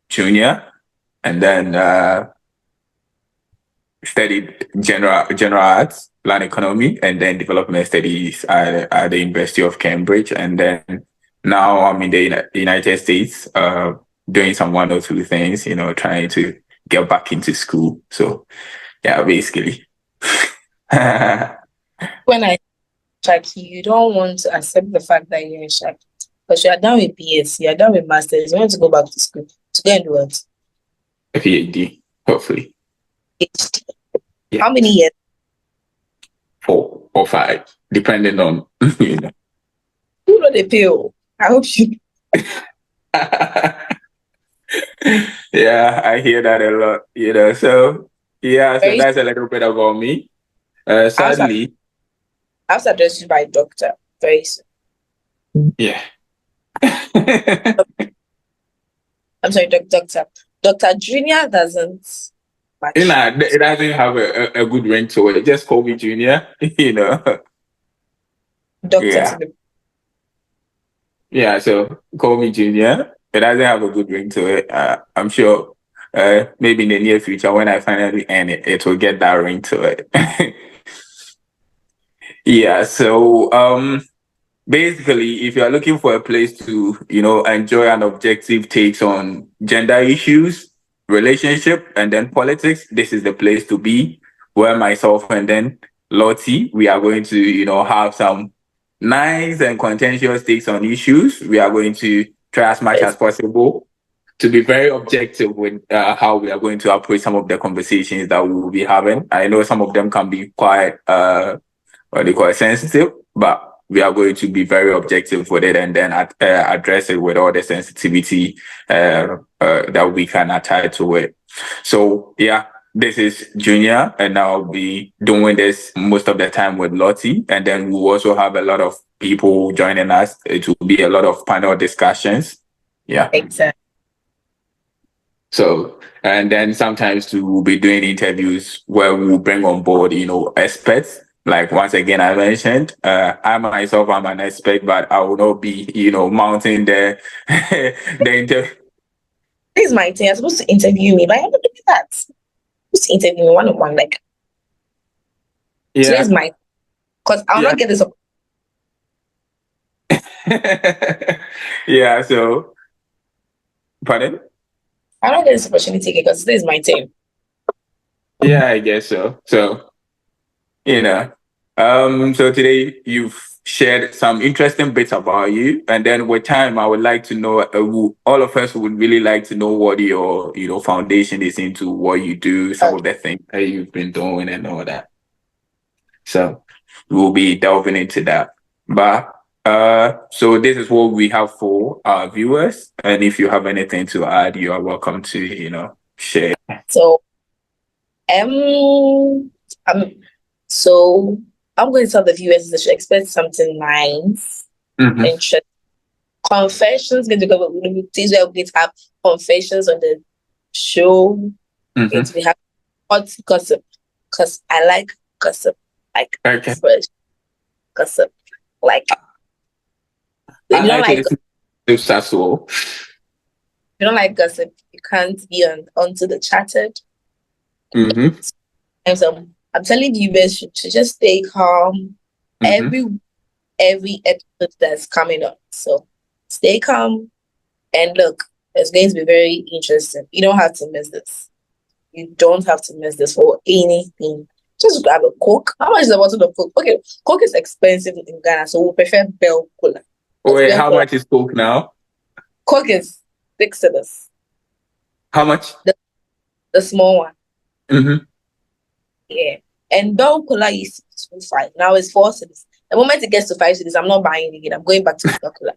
Junior, and then studied general arts, land economy, and then development studies at the University of Cambridge. And then now I'm in the United States, doing some one or two things, trying to get back into school. So yeah, basically. When I check you, you don't want to accept the fact that you're in Shaki. Because you are done with BS, you are done with masters, you want to go back to school to go and do what? A PhD, hopefully. PhD. Yeah. How many years? 4 or 5, depending on You know the pill. I hope you. Yeah, I hear that a lot. So yeah, so Very. that's a little bit about me. Sadly, I was addressed by doctor very soon. yeah. I'm sorry, doctor. Dr. Junior doesn't match. It doesn't have a good ring to it. Just call me Junior, Doctor Yeah. Yeah, so call me Junior. It doesn't have a good ring to it. I'm sure maybe in the near future when I finally end it, it will get that ring to it. Yeah, so basically, if you're looking for a place to, enjoy an objective takes on gender issues, relationship, and then politics, this is the place to be. Where myself and then Lottie, we are going to, have some nice and contentious takes on issues. We are going to try as much as possible to be very objective with how we are going to approach some of the conversations that we will be having. I know some of them can be quite, what they call it, sensitive, but we are going to be very objective with it and then address it with all the sensitivity that we can attach to it. So yeah, this is Junior, and I'll be doing this most of the time with Lottie, and then we'll also have a lot of people joining us. It will be a lot of panel discussions. Yeah. Exactly. So, and then sometimes we'll be doing interviews where we'll bring on board, experts. Like once again, I mentioned, I myself, I'm an expert, but I will not be, mounting the the interview. This is my thing. You're supposed to interview me, but I'm not doing that. You're supposed to interview me one-on-one, like. Yeah. Today's my, because I'll not get this. Yeah. So, pardon? I'll not get this opportunity because today is my turn. Yeah, I guess so. So, so today you've shared some interesting bits about you, and then with time, I would like to know. All of us would really like to know what your, foundation is into, what you do, some of the things that you've been doing, and all that. So we'll be delving into that. But so this is what we have for our viewers, and if you have anything to add, you are welcome to, share. So, so I'm going to tell the viewers they should expect something nice, interesting. Confessions, going to go with these where we have confessions on the show. Going to be having hot gossip because I like gossip, like fresh gossip, like. You don't like gossip. You don't like gossip. You can't be onto the chatted. And so I'm telling you, guys should just stay calm. Every episode that's coming up. So stay calm and look, it's going to be very interesting. You don't have to miss this. You don't have to miss this for anything. Just grab a Coke. How much is a bottle of Coke? Okay, Coke is expensive in Ghana, so we prefer Bell Cola. Wait, how much is Coke now? Coke is $6. How much? The small one. Yeah. And Bell Cola used to be 5. Now it's 4 cedis. The moment it gets to 5 cedis, I'm not buying it again. I'm going back to Coca-Cola.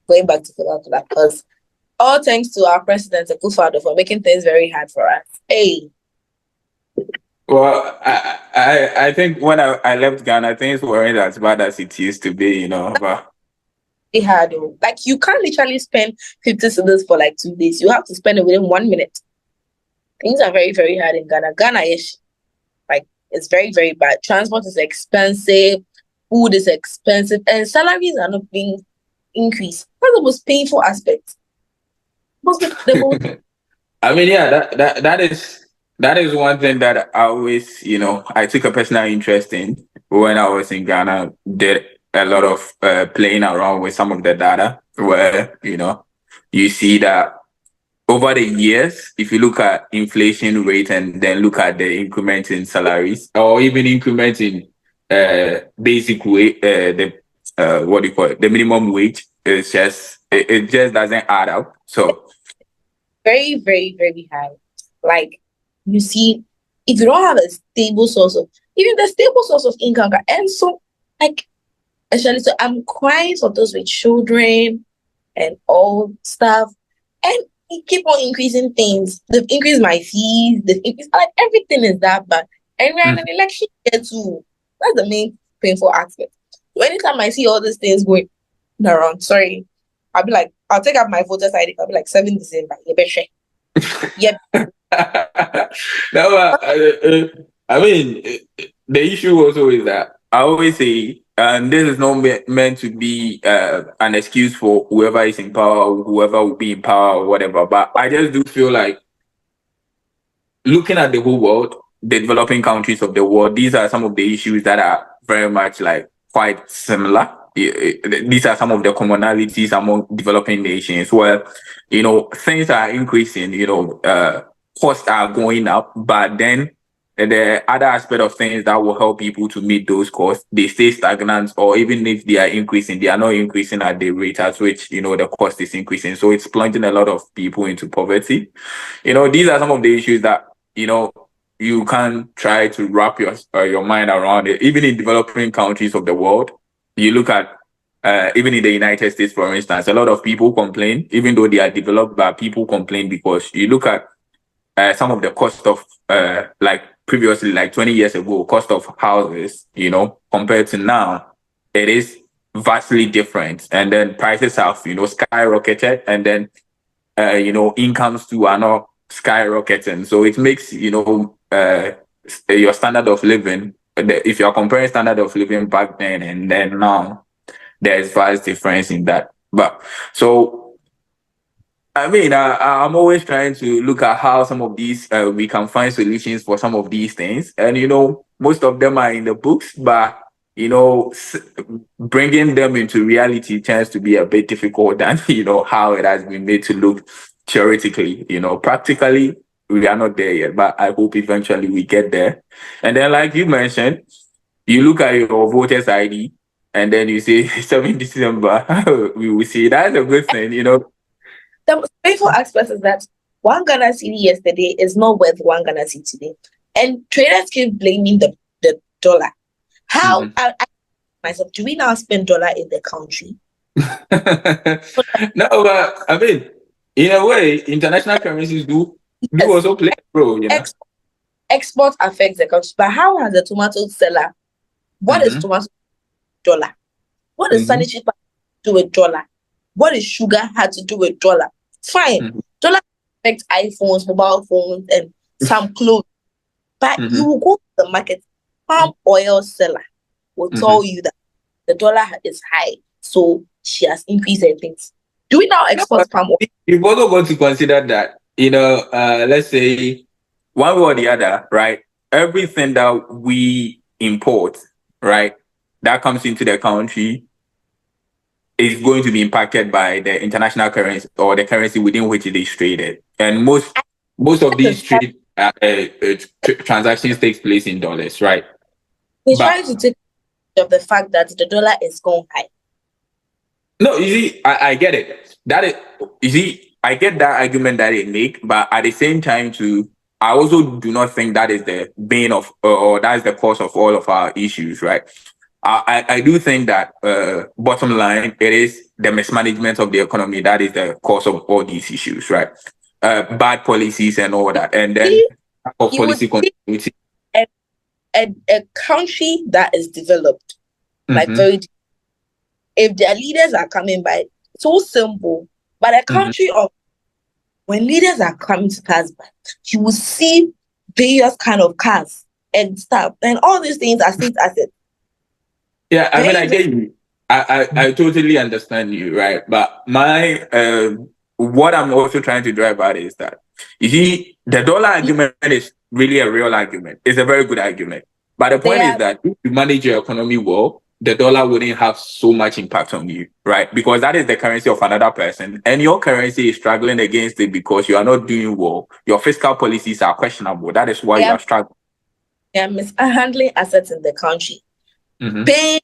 Going back to Coca-Cola because all thanks to our president, Akufo-Addo, for making things very hard for us. Hey. Well, I think when I left Ghana, things weren't as bad as it used to be, but it hard. Like you can't literally spend 50 cedis for like 2 days. You have to spend it within 1 minute. Things are very, very hard in Ghana. Ghana is like it's very, very bad. Transport is expensive, food is expensive, and salaries are not being increase. That's the most painful aspect. The most I mean, yeah, that is one thing that I always, I took a personal interest in when I was in Ghana. Did a lot of playing around with some of the data, where you see that over the years, if you look at inflation rate and then look at the increment in salaries or even increment in basic wage, the what do you call it, the minimum wage, it just doesn't add up. So very, very, very high. Like you see, if you don't have a stable source of even the stable source of income, and so like actually, so I'm crying for those with children and all stuff, and it keep on increasing things. They've increased my fees. They've increased like everything is that bad, and we're in an election year too. That's the main painful aspect. So anytime I see all these things going around, sorry, I'll be like, I'll take out my voter's ID. I'll be like 7 December. You better. Yep. No, I mean, the issue also is that I always say, and this is not meant to be an excuse for whoever is in power or whoever will be in power or whatever, but I just do feel like looking at the whole world, the developing countries of the world, these are some of the issues that are very much like quite similar. These are some of the commonalities among developing nations where, things are increasing, costs are going up, but then the other aspect of things that will help people to meet those costs, they stay stagnant, or even if they are increasing, they are not increasing at the rate at which, the cost is increasing. So it's plunging a lot of people into poverty. These are some of the issues that, you can try to wrap your mind around it. Even in developing countries of the world, you look at even in the United States, for instance, a lot of people complain, even though they are developed, but people complain because you look at some of the cost of like previously, like 20 years ago, cost of houses, compared to now, it is vastly different. And then prices have, skyrocketed, and then incomes too are not skyrocketing. So it makes, your standard of living, if you're comparing standard of living back then and then now, there's vast difference in that. But so, I mean, I'm always trying to look at how some of these, we can find solutions for some of these things. And, most of them are in the books, but, bringing them into reality tends to be a bit difficult than, how it has been made to look theoretically. Practically, we are not there yet, but I hope eventually we get there. And then, like you mentioned, you look at your voter's ID and then you say 7 December, we will see. That's a good thing, The most painful aspect is that one Ghana city yesterday is not worth one Ghana city today. And traders keep blaming the dollar. How I myself, do we now spend dollar in the country? No, but I mean, in a way, international currencies do also play a role, Export affects the country, but how has the tomato seller? What is tomato dollar? What does sanitary pad do with dollar? What is sugar had to do with dollar? Fine, dollar affects iPhones, mobile phones, and some clothes. But you will go to the market, palm oil seller will tell you that the dollar is high, so she has increased her things. Do we now export palm oil? You've also got to consider that, let's say one way or the other, right? Everything that we import, right, that comes into the country is going to be impacted by the international currency or the currency within which it is traded. And most of these trade transactions takes place in dollars, right? They try to take of the fact that the dollar is going high. No, you see, I get it. That is, you see, I get that argument that they make, but at the same time, too, I also do not think that is the bane of, or that is the cause of all of our issues, right? I do think that bottom line, it is the mismanagement of the economy that is the cause of all these issues, right? Bad policies and all that, and then of policy continuity. A country that is developed, like very, if their leaders are coming by, so simple. But a country of when leaders are coming to pass by, you will see various kind of cars and stuff, and all these things are state assets. Yeah, I mean, I get you. I totally understand you, right? But my what I'm also trying to drive at is that you see the dollar argument is really a real argument. It's a very good argument. But the They point is are, that if you manage your economy well, the dollar wouldn't have so much impact on you, right? Because that is the currency of another person, and your currency is struggling against it because you are not doing well. Your fiscal policies are questionable. That is why they you are, are struggling. they are mishandling assets in the country, Mm-hmm. paying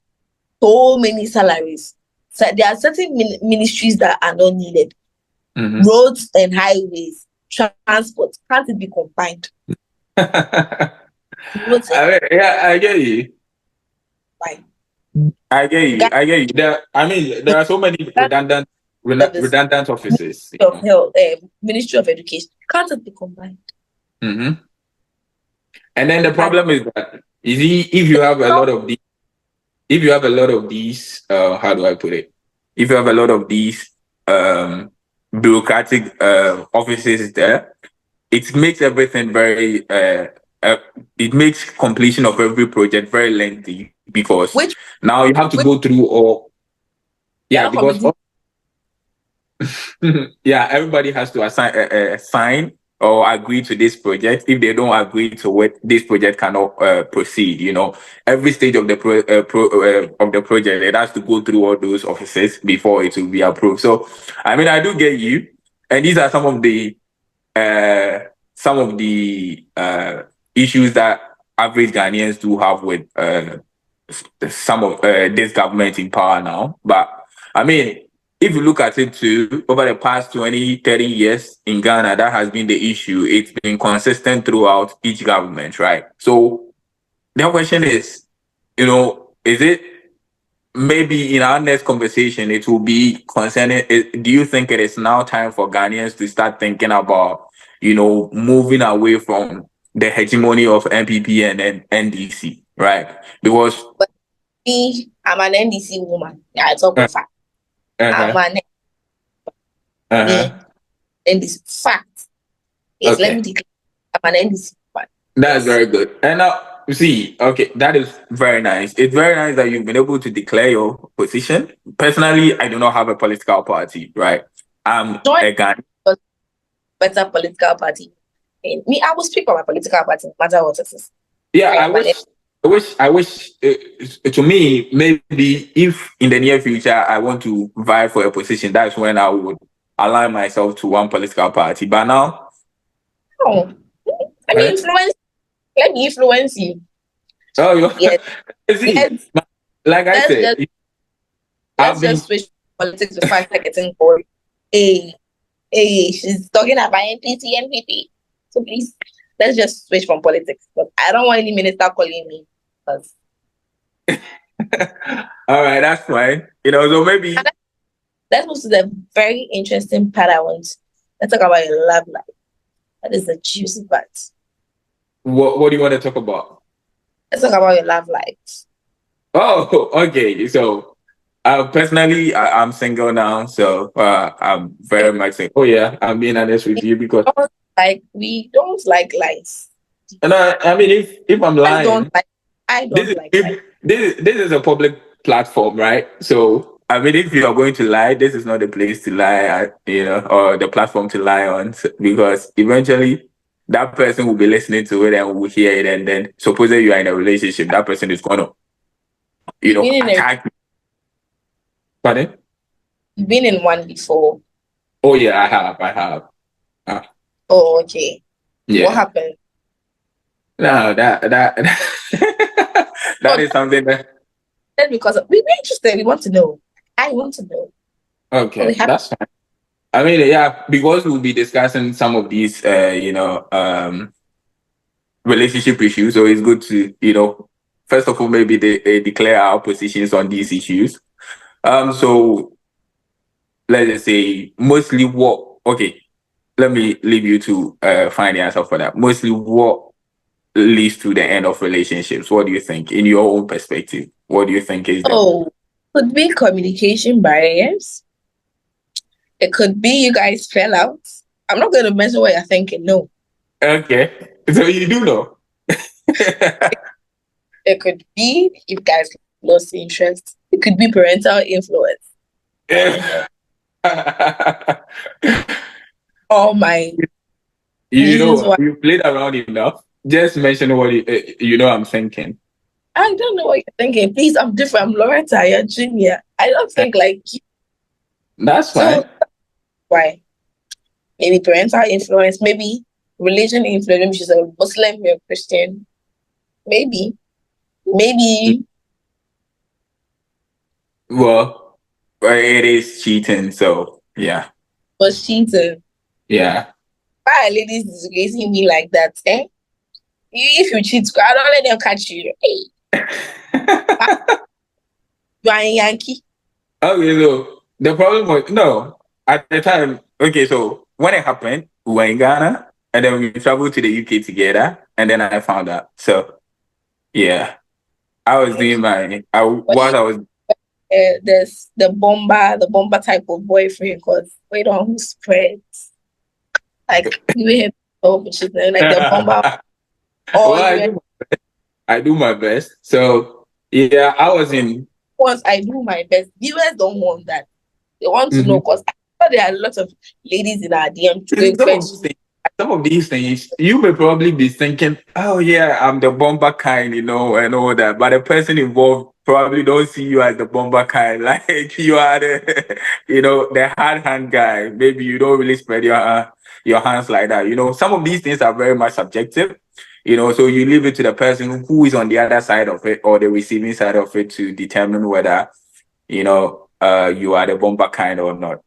so many salaries. So there are certain ministries that are not needed. Mm-hmm. Roads and highways, transport, can't it be combined? Roads and Yeah, I get you. highways. I get you. Ghana I get you. There are so many Service, redundant offices. Ministry of Health, Ministry of Education, can't it be combined? Mm-hmm. And then the And problem is that you see, if you have a lot of these, if you have a lot of these, how do I put it? If you have a lot of these bureaucratic offices there, it makes everything very. It makes completion of every project very lengthy because which now you have to which go through all. they are Yeah, not because completing. yeah, everybody has to sign or agree to this project. If they don't agree to it, this project cannot proceed. You know, every stage of the of the project, it has to go through all those offices before it will be approved. So, I mean, I do get you, and these are uh, some of the issues that average Ghanaians do have with some of this government in power now. But I mean, if you look at it too, over the past 20, 30 years in Ghana, that has been the issue. It's been consistent throughout each government, right? So the question is, you know, is it maybe in our next conversation, it will be concerning, do you think it is now time for Ghanaians to start thinking about, you know, moving away from the hegemony of MPP and NDC, right? Because But me, I'm an NDC woman. Yeah, I talk uh, with fact. I'm uh-huh, an me uh-huh. NDC fact. Yes, let me Okay. declare I'm an NDC woman. That's Yes. very good. And now, you see, okay, that is very nice. It's very nice that you've been able to declare your position. Personally, I do not have a political party, right? I'm Join a Ghanaian. a better political party. And me, I will speak for my political party, no matter what it is. Yeah, I am an I wish. To me, maybe if in the near future I want to vie for a position, that's when I would align myself to one political party. But now, no. Let me eh? influence. Let me influence you. Oh, you Yes. see, Let's like I let's said, just I've let's been. just switch politics before I start getting bored. Hey, hey, she's talking about NPC, NPP. So please, let's just switch from politics. But I don't want any minister calling me because All right, that's fine. You know, so maybe let's move to the very interesting part I want. Let's talk about your love life. That is the juicy part. what do you want to talk about? Let's talk about your love life. Oh, okay. So, personally, I'm single now, so I'm very much single. Oh yeah, I'm being honest with you because, We don't like lies. and I mean, if I'm I don't lying, like I this don't is like lies. if, this is a public platform, right? So, I mean, if you are going to lie, this is not the place to lie at, you know, or the platform to lie on, because eventually that person will be listening to it and will hear it, and then supposedly you are in a relationship, that person is going to, you You've know, been in a attack. Pardon? you've been in one before. Oh yeah, I have. Oh, okay. What Yeah. happened? No, that that No, is something that that's because we're interested. We want to know. I want to know. What okay, happened? that's fine. I mean, yeah, because we'll be discussing some of these relationship issues, so it's good to, you know, first of all maybe they declare our positions on these issues. So let's just say mostly what okay, let me leave you to find the answer for that. Mostly what leads to the end of relationships? What do you think, in your own perspective? What do you think is the Oh, could be communication barriers. It could be you guys fell out. I'm not going to mention what you're thinking. No, okay? So you do know. it could be you guys lost interest. It could be parental influence. All my You reasons know, why. you played around enough. Just mention what you know I'm thinking. I don't know what you're thinking. Please, I'm different. I'm Lauretta, you're Junior. I don't think like you. That's So fine. why? Maybe parental influence, maybe religion influence. Maybe she's a Muslim, you're a Christian. Maybe Well, it is cheating, so yeah. was cheating. Yeah. Why are ladies disgracing me like that? Eh? If you cheat, I don't let them catch you. Hey, you are a Yankee. Okay, so the problem was no, at the time, okay, so when it happened, we were in Ghana and then we traveled to the UK together and then I found out. So yeah. I was doing my But what I was there's the bomber type of boyfriend, because wait on who spreads. Like you have like the bomber, well, or you have I do my best. So yeah, I was in once I do my best. Viewers don't want that. They want to know, mhm. because there are a lot of ladies in our DM to go Some of fetch. these things, some of these things, you may probably be thinking, "Oh yeah, I'm the bomber kind," you know, and all that. But the person involved probably don't see you as the bomber kind. Like you are the, you know, the hard hand guy. Maybe you don't really spread your hands like that. You know, some of these things are very much subjective. You know, so you leave it to the person who is on the other side of it or the receiving side of it to determine whether you are the bomber kind or not.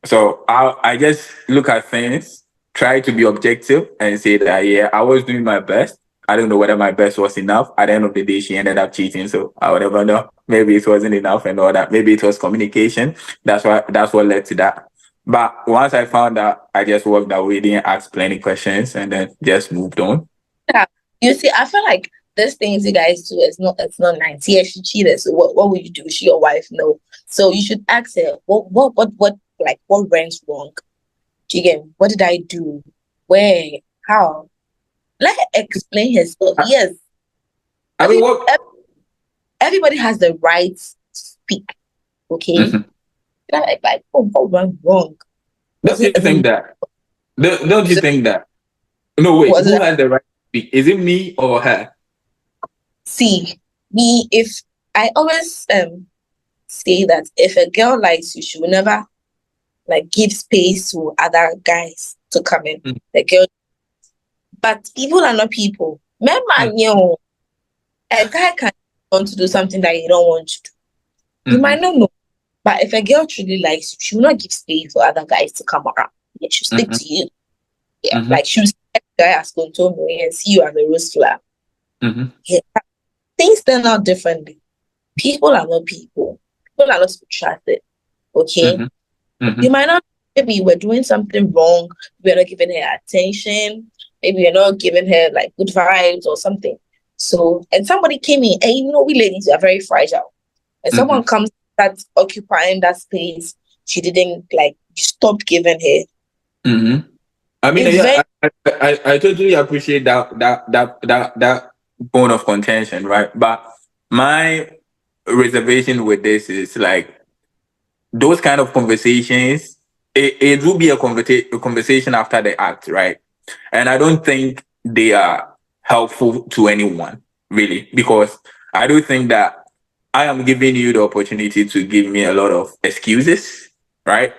So I just look at things, try to be objective and say that, yeah, I was doing my best. I don't know whether my best was enough. At the end of the day, she ended up cheating. So I would never know. Maybe it wasn't enough and all that. Maybe it was communication. That's what led to that. But once I found out, I just walked away, didn't ask plenty questions and then just moved on. Yeah. You see, I feel like these things you guys do, it's not nice. Yeah, she cheated. So what would you do? She your wife? No. So you should ask her what went wrong? Again, what did I do? Where? How? Let her explain herself. I, Yes. I mean, what? Everybody has the right to speak. Okay. Mhm. What went wrong? Was Don't you it think even that? Don't you was it think that? No, wait. was Who it has the right to speak? Is it me or her? see me if I always say that if a girl likes you, she will never like give space to other guys to come in. Mm, The girl, but people are not people. Men mm, man, you know, a guy can want to do something that you don't want to do. You might mhm, not know, but if a girl truly likes you, she will not give space for other guys to come around. Yeah, she'll stick mhm, to you. Yeah, mhm, like she will see a guy as contour and see you as a rose flower. mhm, Yeah, things turn out differently. People are not people. People are not to be trusted. Okay, mhm, you mhm, might not. Maybe you were doing something wrong. You're not giving her attention. Maybe you're not giving her like good vibes or something. So, and somebody came in, and you know, we ladies are very fragile. And someone mhm, comes that's occupying that space, she didn't like. You stopped giving her. mhm. I mean, It's very yeah, I totally appreciate that bone of contention, right? But my reservation with this is like those kind of conversations. It will be a conversation after the act, right? And I don't think they are helpful to anyone, really, because I do think that I am giving you the opportunity to give me a lot of excuses, right?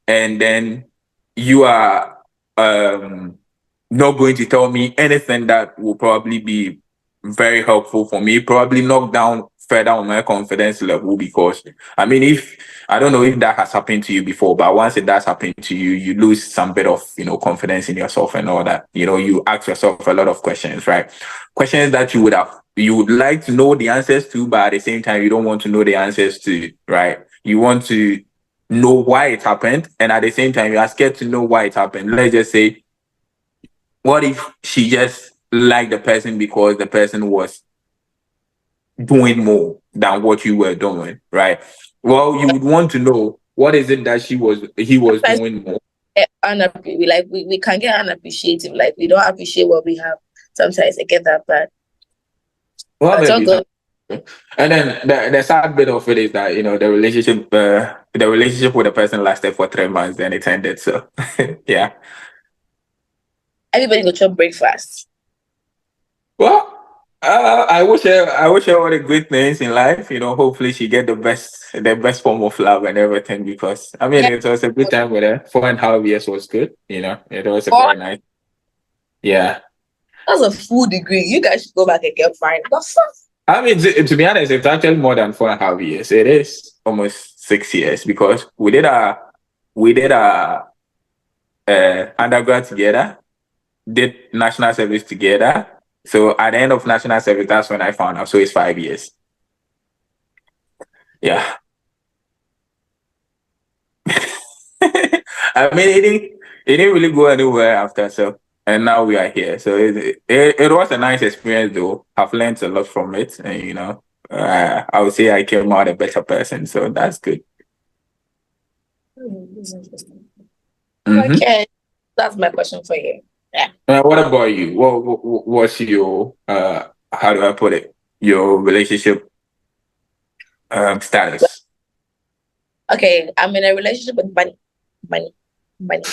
And then you are um, not going to tell me anything that will probably be very helpful for me, probably knock down further on my confidence level. Because I mean, if I don't know if that has happened to you before, but once it does happen to you, you lose some bit of confidence in yourself and all that. You ask yourself a lot of questions, right? Questions that you would like to know the answers to, but at the same time you don't want to know the answers to, right? You want to know why it happened, and at the same time you are scared to know why it happened. Let's just say, what if she just liked the person because the person was doing more than what you were doing, right? Well, you would want to know what is it that he was sometimes doing more. we can get unappreciative. Like we don't appreciate what we have. Sometimes I get that, but Well, it's all maybe good. And then the sad bit of it is that the relationship with the person lasted for 3 months, then it ended. So yeah. Everybody go chop breakfast. Well, I wish her all the good things in life. Hopefully she get the best form of love and everything. Because I mean, Yeah. it was a good time with her. 4.5 years was good. It was a Or very nice. Yeah. that's a full degree. You guys should go back and get married. The fuck? I mean, to be honest, it's actually more than 4.5 years. It is almost 6 years because we did our undergrad together, did national service together. So at the end of national service, that's when I found out. So it's 5 years. Yeah. I mean, it didn't really go anywhere after. So, and now we are here. So it was a nice experience, though. I've learned a lot from it, and I would say I came out a better person. So that's good. This is interesting. Mm-hmm. Okay, that's my question for you. Yeah. What about you? What's your how do I put it? Your relationship status? Okay, I'm in a relationship with money, money, money.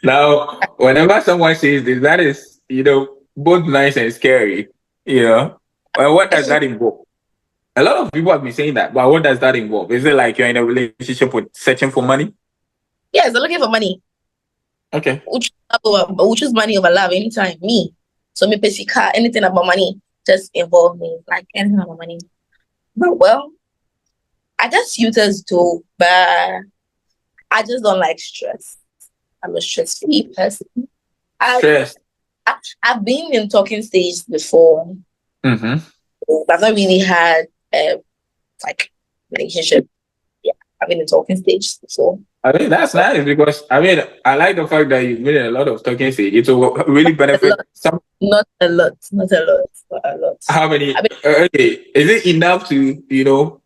Now, whenever someone says this, that is both nice and scary. Well, what does that involve? A lot of people have been saying that, but what does that involve? Is it like you're in a relationship with searching for money? Yes, they're looking for money. Okay. Which is money over love anytime. Me. So me pay car, anything about money just involve me. Like anything about money. But well, I just users too, but I just don't like stress. I'm a stress-free person. Stress. I've been in talking stage before. Mm-hmm. I've not really had like relationship. Yeah, I've been in talking stage before. I mean, that's nice because I mean, I like the fact that you've been in a lot of talking stage. It will really benefit some. Not a lot. Not a lot. Not a lot. How many? I mean, Okay, is it enough to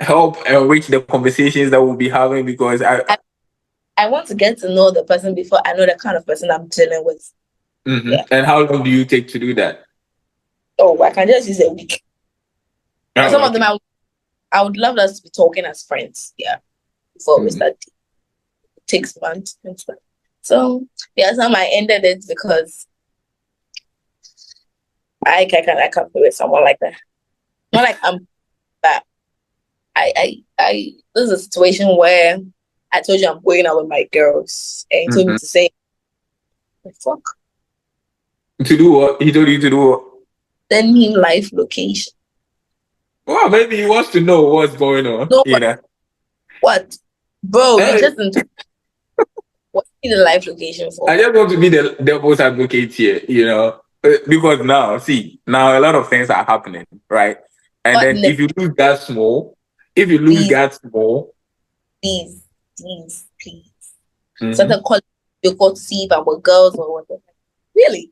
help enrich the conversations that we'll be having? Because I want to get to know the person before I know the kind of person I'm dealing with. Mm-hmm. Yeah. And how long do you take to do that? Oh, I can just use a week. Oh, some of them I would love us to be talking as friends. Yeah. Before we start. It takes months and stuff. So yeah, some I ended it because I can't be with someone like that. Not like but I this is a situation where I told you I'm going out with my girls and he told me to say the fuck. To do what? He told you to do what? Send him live location. Well, maybe he wants to know what's going on. No, what? Bro, you just what is the live location for? I just want to be the devil's advocate here, because now a lot of things are happening, right? And But then if you lose that small, please. So the call you got to see if I'm with girls or whatever. Really?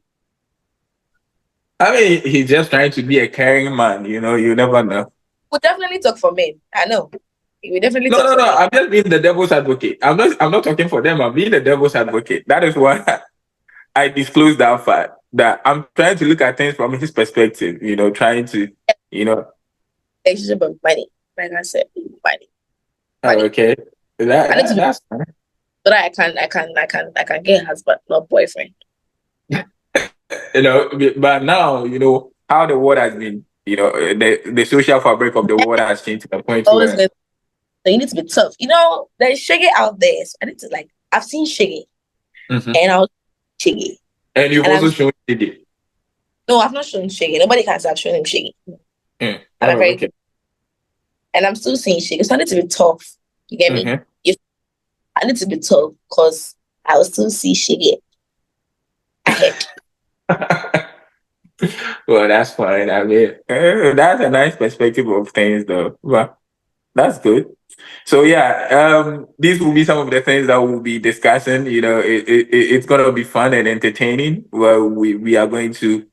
I mean, he's just trying to be a caring man, you never know. We'll definitely talk for men. I know. We definitely No. men. I'm just being the devil's advocate. I'm not talking for them. I'm being the devil's advocate. That is why I disclosed that fact. That I'm trying to look at things from his perspective, trying to, Relationship of money. Like I said, money. Oh, okay. That's fine. So that I can get a husband, not boyfriend. But now, how the world has been, the social fabric of the world has changed to the point where So you need to be tough. There's shaggy out there. So I need to I've seen shaggy. And I was shaggy. And you've also shown shaggy. No, I've not shown shaggy. Nobody can say I've shown him shaggy. Mm. Okay. And I'm still seeing shaggy. So I need to be tough. You get me? I need to be tough because I will still see shaggy ahead. Well, that's fine. I mean, that's a nice perspective of things, though. Well, that's good. So yeah, these will be some of the things that we'll be discussing. It's gonna be fun and entertaining. Well, we are going to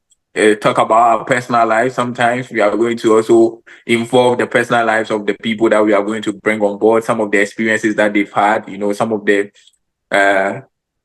talk about our personal lives. Sometimes we are going to also involve the personal lives of the people that we are going to bring on board. Some of the experiences that they've had. Some of the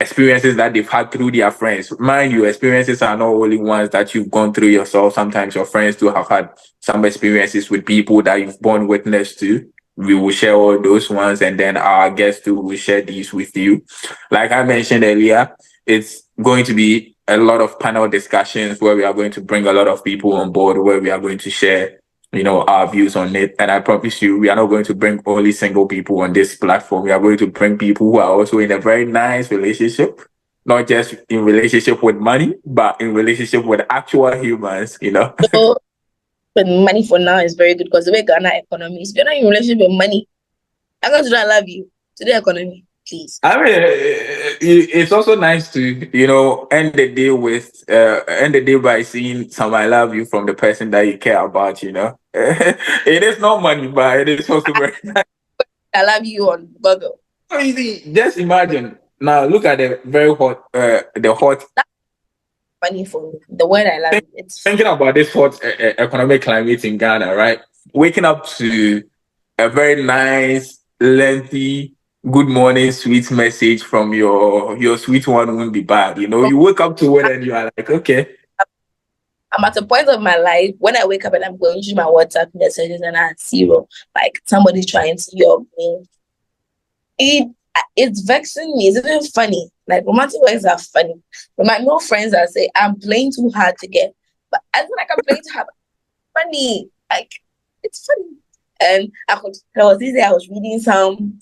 experiences that they've had through their friends. Mind you, experiences are not only ones that you've gone through yourself. Sometimes your friends too have had some experiences with people that you've borne witness to. We will share all those ones, and then our guests too will share these with you. Like I mentioned earlier, it's going to be a lot of panel discussions where we are going to bring a lot of people on board, where we are going to share, our views on it. And I promise you, we are not going to bring only single people on this platform. We are going to bring people who are also in a very nice relationship, not just in relationship with money, but in relationship with actual humans. So, but money for now is very good because the way Ghana economy is, if you're not in relationship with money, I'm going to do I love you to the economy, please. I mean, it's also nice to, end the day by seeing some "I love you" from the person that you care about. It is not money, but it is also very nice. I love you on Google. So easy. Just imagine now. Look at the hot. That's funny for me. The word I love you. It's Thinking about this hot economic climate in Ghana, right? Waking up to a very nice, lengthy good morning sweet message from your sweet one won't be bad. You wake up to it and you are like, okay. I'm at a point of my life when I wake up and I'm going through my WhatsApp messages and I have zero, like somebody trying to yell me. It's vexing me. It's even funny. Like romantic words are funny. But my no friends that say I'm playing too hard to get, but I feel like I'm playing too hard. Funny, like it's funny. And there was this day I was reading some.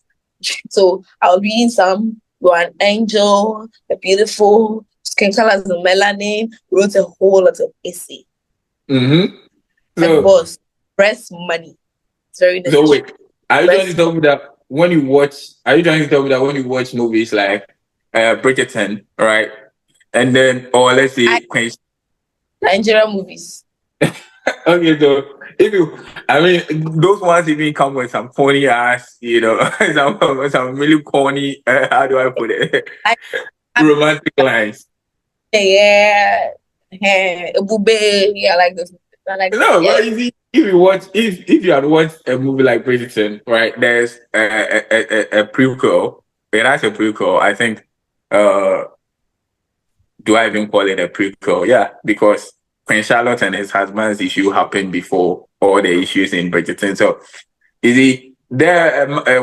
So I was reading some. You're an angel, a beautiful skin colors and melanin. Wrote a whole lot of essay. Mm-hmm. So, boss, press money. It's very necessary. So wait, are you trying to tell me that when you watch movies like Bridgerton, right? And then, or let's say Nigerian movies. Okay, so those ones even come with some funny ass, some really corny, how do I put it? Romantic lines. Yeah, Bube, yeah, I like this. I like No, well, if you had watched a movie like Bridgerton, right? There's a prequel. It has a prequel. I think. Do I even call it a prequel? Yeah, because Queen Charlotte and his husband's issue happened before all the issues in Bridgerton. So,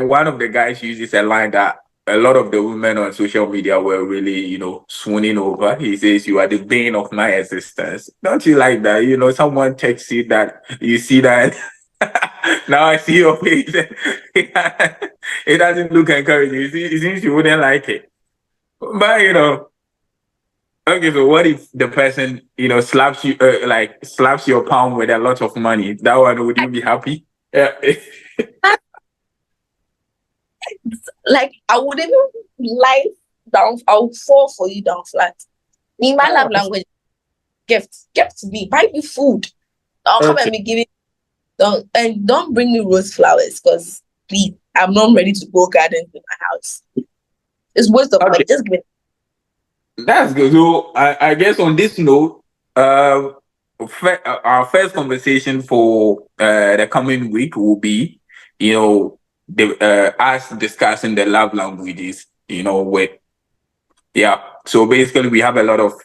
one of the guys uses a line that a lot of the women on social media were really, swooning over. He says, "You are the bane of my existence." Don't you like that? Someone texts you that, you see that. Now I see your face. It doesn't look encouraging. It seems you wouldn't like it. But, okay, so what if the person, slaps you, slaps your palm with a lot of money? That one, would you be happy? Yeah. Like, I would even lie down, I'll fall for you down flat. In my love language, gift me, buy me food. Don't come and be giving, don't bring me rose flowers, because please, I'm not ready to grow gardens in my house. It's waste of money. Just give it. That's good. So I guess on this note, our first conversation for the coming week will be, us discussing the love languages. So basically, we have a lot of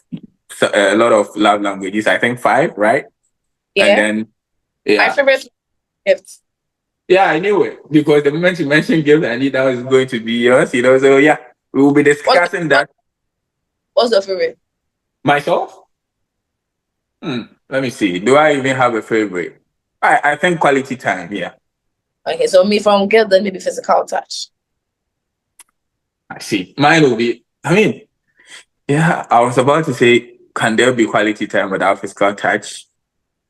love languages. I think 5, right? Yeah. And then my favorite gifts. Yeah, I knew it because the moment you mentioned gifts, I knew that was going to be yours. So yeah, we will be discussing that. What's your favorite? Myself? Let me see. Do I even have a favorite? I think quality time, yeah. Okay, so me from girl, then maybe physical touch. I see. Mine will be, I was about to say, can there be quality time without physical touch?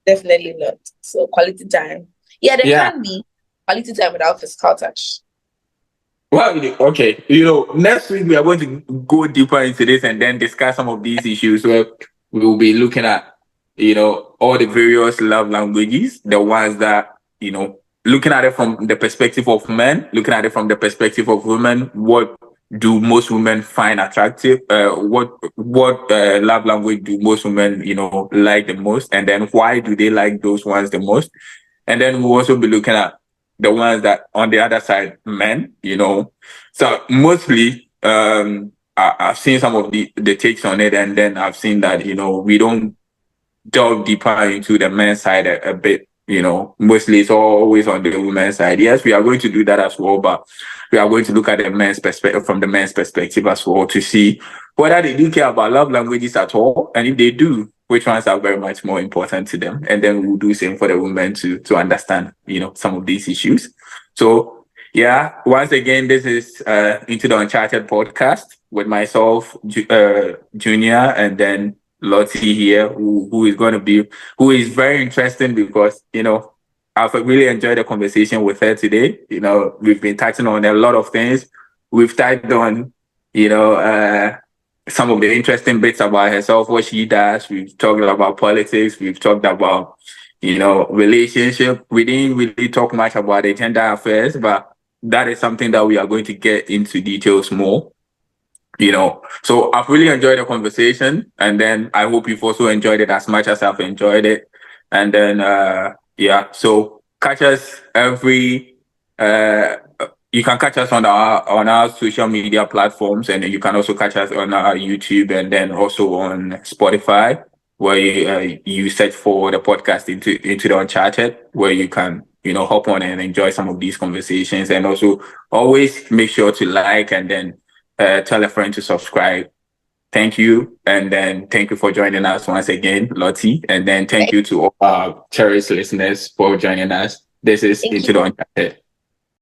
Definitely not. So quality time. Yeah, there can be quality time without physical touch. Well, okay. Next week we are going to go deeper into this and then discuss some of these issues where we will be looking at, all the various love languages, the ones that, looking at it from the perspective of men, looking at it from the perspective of women, what do most women find attractive? What love language do most women, like the most? And then why do they like those ones the most? And then we'll also be looking at the ones that on the other side, men, So mostly, I I've seen some of the takes on it, and then I've seen that, you know, we don't delve deeper into the men's side a bit. You know, mostly it's always on the women's side. Yes, we are going to do that as well, but we are going to look at the men's perspective, from the men's perspective as well, to see whether they do care about love languages at all, and if they do, which ones are very much more important to them. And then we'll do same for the women to understand, you know, some of these issues. So yeah, once again, this is Into the Uncharted podcast with myself, Junior, and then Lottie here, who is very interesting because, you know, I've really enjoyed the conversation with her today. You know, we've been touching on a lot of things. We've touched on, you know, some of the interesting bits about herself, what she does. We've talked about politics. We've talked about, you know, relationship. We didn't really talk much about the gender affairs, but that is something that we are going to get into details more. You know, so I've really enjoyed the conversation, and then I hope you've also enjoyed it as much as I've enjoyed it. And then yeah, so catch us every you can catch us on our social media platforms, and you can also catch us on our YouTube, and then also on Spotify, where you search for the podcast into the Uncharted, where you can, you know, hop on and enjoy some of these conversations. And also always make sure to like, and then tell a friend to subscribe. Thank you. And then thank you for joining us once again, Lottie. And then thank you to all our cherished listeners for joining us. This is Into the Uncharted.